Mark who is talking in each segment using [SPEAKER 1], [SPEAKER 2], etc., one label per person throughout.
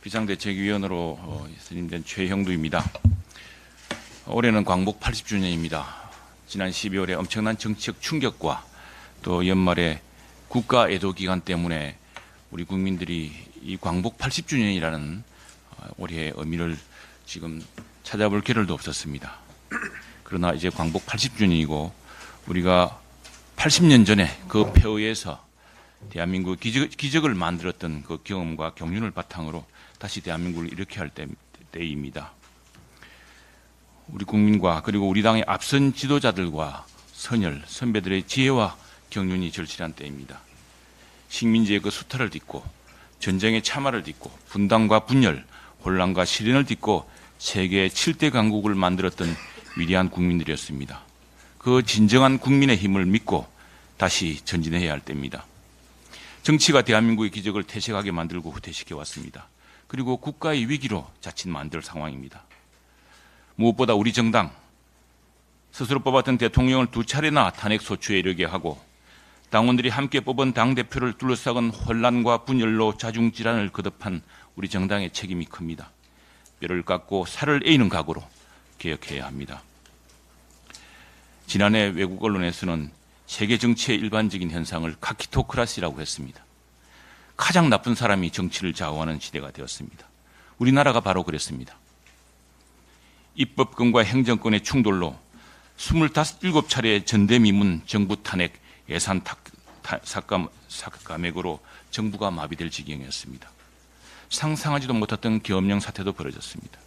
[SPEAKER 1] 비상대책위원으로 선임된 최형두입니다. 올해는 광복 80주년입니다. 지난 12월에 엄청난 정치적 충격과 또 연말에 국가 애도 기간 때문에 우리 국민들이 이 광복 80주년이라는 올해의 의미를 지금 찾아볼 겨를도 없었습니다. 그러나 이제 광복 80주년이고 우리가 80년 전에 그 폐허에서 대한민국 기적을 만들었던 그 경험과 경륜을 바탕으로 다시 대한민국을 일으켜야 할 때입니다. 우리 국민과 그리고 우리 당의 앞선 지도자들과 선배들의 지혜와 경륜이 절실한 때입니다. 식민지의 그 수탈을 딛고 전쟁의 참화를 딛고 분당과 분열, 혼란과 시련을 딛고 세계 7대 강국을 만들었던 위대한 국민들이었습니다. 그 진정한 국민의 힘을 믿고 다시 전진해야 할 때입니다. 정치가 대한민국의 기적을 퇴색하게 만들고 후퇴시켜 왔습니다. 그리고 국가의 위기로 자칫 만들 상황입니다. 무엇보다 우리 정당 스스로 뽑았던 대통령을 2차례나 탄핵 소추에 이르게 하고 당원들이 함께 뽑은 당대표를 둘러싸은 혼란과 분열로 자중질환을 거듭한 우리 정당의 책임이 큽니다. 뼈를 깎고 살을 에이는 각오로 개혁해야 합니다. 지난해 외국 언론에서는 세계 정치의 일반적인 현상을 카키토크라시라고 했습니다. 가장 나쁜 사람이 정치를 좌우하는 시대가 되었습니다. 우리나라가 바로 그랬습니다. 입법권과 행정권의 충돌로 27차례 전대미문 정부 탄핵 예산 삭감액으로 정부가 마비될 지경이었습니다. 상상하지도 못했던 계엄령 사태도 벌어졌습니다.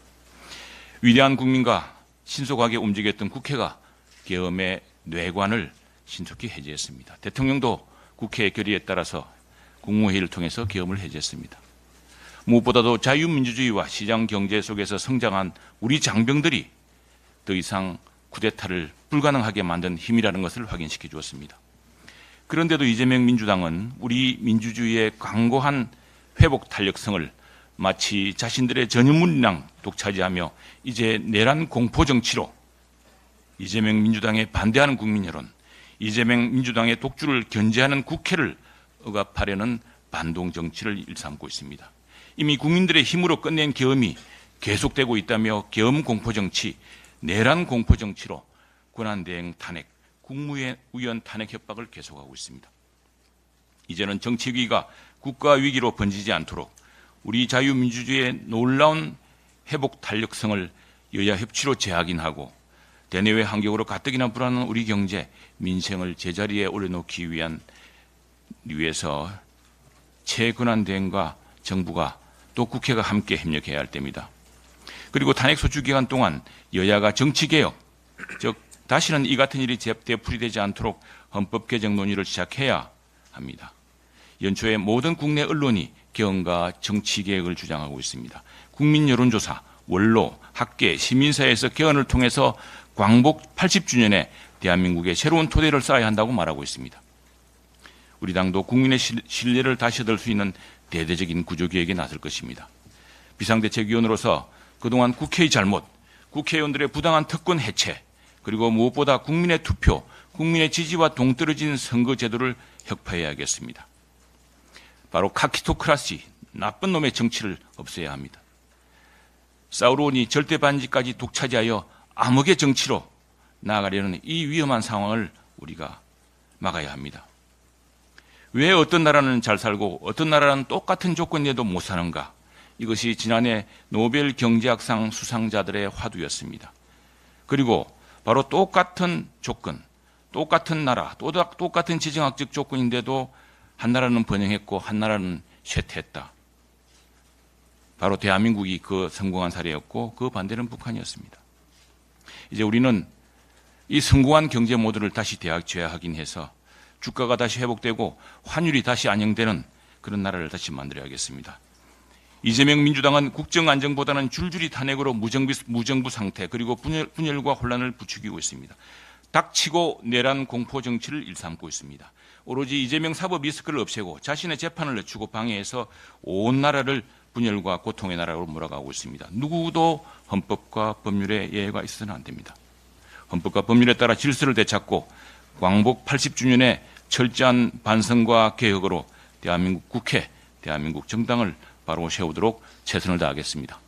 [SPEAKER 1] 위대한 국민과 신속하게 움직였던 국회가 계엄의 뇌관을 신속히 해제했습니다. 대통령도 국회의 결의에 따라서 국무회의를 통해서 계엄을 해제했습니다. 무엇보다도 자유민주주의와 시장 경제 속에서 성장한 우리 장병들이 더 이상 쿠데타를 불가능하게 만든 힘이라는 것을 확인시켜 주었습니다. 그런데도 이재명 민주당은 우리 민주주의의 강고한 회복 탄력성을 마치 자신들의 전유물이랑 독차지하며 이제 내란 공포 정치로 이재명 민주당에 반대하는 국민 여론, 이재명 민주당의 독주를 견제하는 국회를 억압하려는 반동 정치를 일삼고 있습니다. 이미 국민들의 힘으로 끝낸 계엄이 계속되고 있다며 계엄 공포 정치, 내란 공포 정치로 권한대행 탄핵, 국무위원 탄핵 협박을 계속하고 있습니다. 이제는 정치 위기가 국가 위기로 번지지 않도록 우리 자유민주주의의 놀라운 회복 탄력성을 여야 협치로 재확인하고 대내외 환경으로 가뜩이나 불안한 우리 경제, 민생을 제자리에 올려놓기 위해서 최권한대행과 정부가 또 국회가 함께 협력해야 할 때입니다. 그리고 탄핵소추 기간 동안 여야가 정치개혁, 즉 다시는 이 같은 일이 되풀이되지 않도록 헌법 개정 논의를 시작해야 합니다. 연초에 모든 국내 언론이 개헌과 정치개혁을 주장하고 있습니다. 국민 여론조사, 원로, 학계, 시민사회에서 개헌을 통해서 광복 80주년에 대한민국의 새로운 토대를 쌓아야 한다고 말하고 있습니다. 우리 당도 국민의 신뢰를 다시 얻을 수 있는 대대적인 구조개혁에 나설 것입니다. 비상대책위원으로서 그동안 국회의 잘못, 국회의원들의 부당한 특권 해체, 그리고 무엇보다 국민의 투표, 국민의 지지와 동떨어진 선거제도를 혁파해야겠습니다. 바로 카키토크라시, 나쁜 놈의 정치를 없애야 합니다. 사우론이 절대반지까지 독차지하여 암흑의 정치로 나아가려는 이 위험한 상황을 우리가 막아야 합니다. 왜 어떤 나라는 잘 살고 어떤 나라는 똑같은 조건에도 못 사는가? 이것이 지난해 노벨 경제학상 수상자들의 화두였습니다. 그리고 바로 똑같은 조건, 똑같은 나라, 똑같은 지정학적 조건인데도 한 나라는 번영했고 한 나라는 쇠퇴했다. 바로 대한민국이 그 성공한 사례였고 그 반대는 북한이었습니다. 이제 우리는 이 성공한 경제 모델을 다시 재확인해서 주가가 다시 회복되고 환율이 다시 안정되는 그런 나라를 다시 만들어야겠습니다. 이재명 민주당은 국정안정보다는 줄줄이 탄핵으로 무정부 상태 그리고 분열과 혼란을 부추기고 있습니다. 닥치고 내란 공포 정치를 일삼고 있습니다. 오로지 이재명 사법 리스크를 없애고 자신의 재판을 늦추고 방해해서 온 나라를 분열과 고통의 나라로 몰아가고 있습니다. 누구도 헌법과 법률에 예외가 있어서는 안 됩니다. 헌법과 법률에 따라 질서를 되찾고 광복 80주년의 철저한 반성과 개혁으로 대한민국 국회, 대한민국 정당을 바로 세우도록 최선을 다하겠습니다.